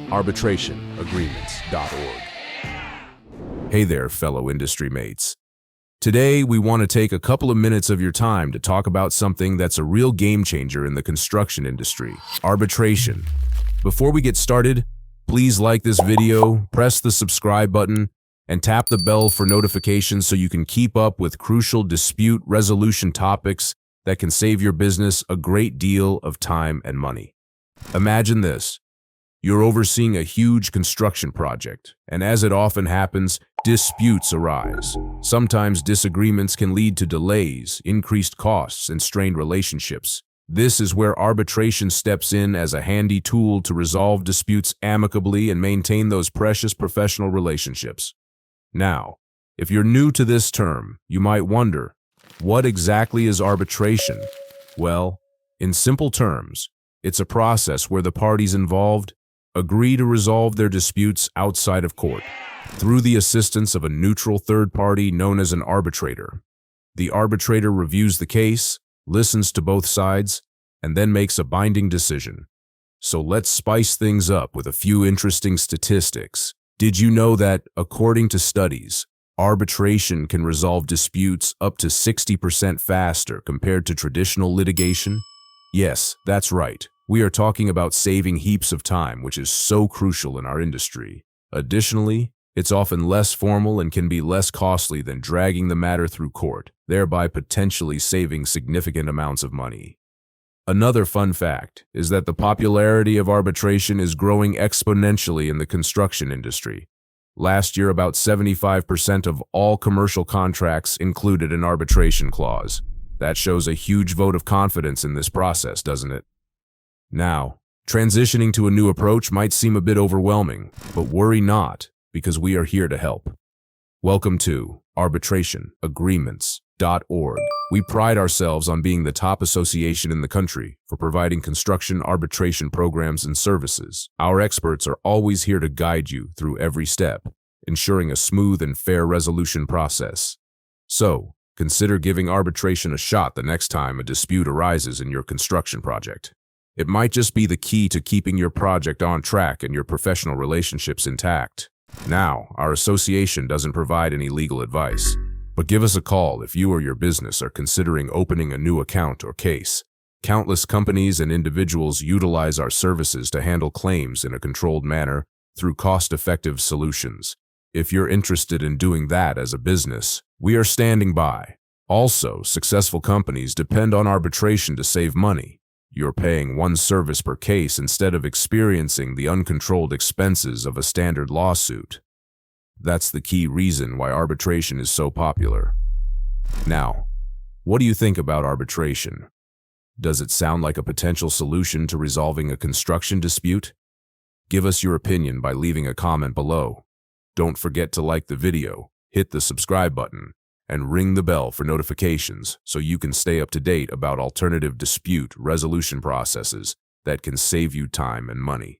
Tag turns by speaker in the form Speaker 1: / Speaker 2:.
Speaker 1: arbitrationagreements.org. Hey there, fellow industry mates. Today, we want to take a couple of minutes of your time to talk about something that's a real game changer in the construction industry: arbitration. Before we get started, please like this video, press the subscribe button, and tap the bell for notifications so you can keep up with crucial dispute resolution topics that can save your business a great deal of time and money. Imagine this. You're overseeing a huge construction project, and as it often happens, disputes arise. Sometimes disagreements can lead to delays, increased costs, and strained relationships. This is where arbitration steps in as a handy tool to resolve disputes amicably and maintain those precious professional relationships. Now, if you're new to this term, you might wonder, what exactly is arbitration? Well, in simple terms, it's a process where the parties involved agree to resolve their disputes outside of court through the assistance of a neutral third party known as an arbitrator. The arbitrator reviews the case, listens to both sides, and then makes a binding decision. So let's spice things up with a few interesting statistics. Did you know that, according to studies, arbitration can resolve disputes up to 60% faster compared to traditional litigation? Yes, that's right. We are talking about saving heaps of time, which is so crucial in our industry. Additionally, it's often less formal and can be less costly than dragging the matter through court, thereby potentially saving significant amounts of money. Another fun fact is that the popularity of arbitration is growing exponentially in the construction industry. Last year, about 75% of all commercial contracts included an arbitration clause. That shows a huge vote of confidence in this process, doesn't it? Now, transitioning to a new approach might seem a bit overwhelming, but worry not, because we are here to help. Welcome to arbitrationagreements.org. We pride ourselves on being the top association in the country for providing construction arbitration programs and services. Our experts are always here to guide you through every step, ensuring a smooth and fair resolution process. So, consider giving arbitration a shot the next time a dispute arises in your construction project. It might just be the key to keeping your project on track and your professional relationships intact. Now, our association doesn't provide any legal advice, but give us a call if you or your business are considering opening a new account or case. Countless companies and individuals utilize our services to handle claims in a controlled manner through cost-effective solutions. If you're interested in doing that as a business, we are standing by. Also, successful companies depend on arbitration to save money. You're paying one service per case instead of experiencing the uncontrolled expenses of a standard lawsuit. That's the key reason why arbitration is so popular. Now, what do you think about arbitration? Does it sound like a potential solution to resolving a construction dispute? Give us your opinion by leaving a comment below. Don't forget to like the video, hit the subscribe button, and ring the bell for notifications so you can stay up to date about alternative dispute resolution processes that can save you time and money.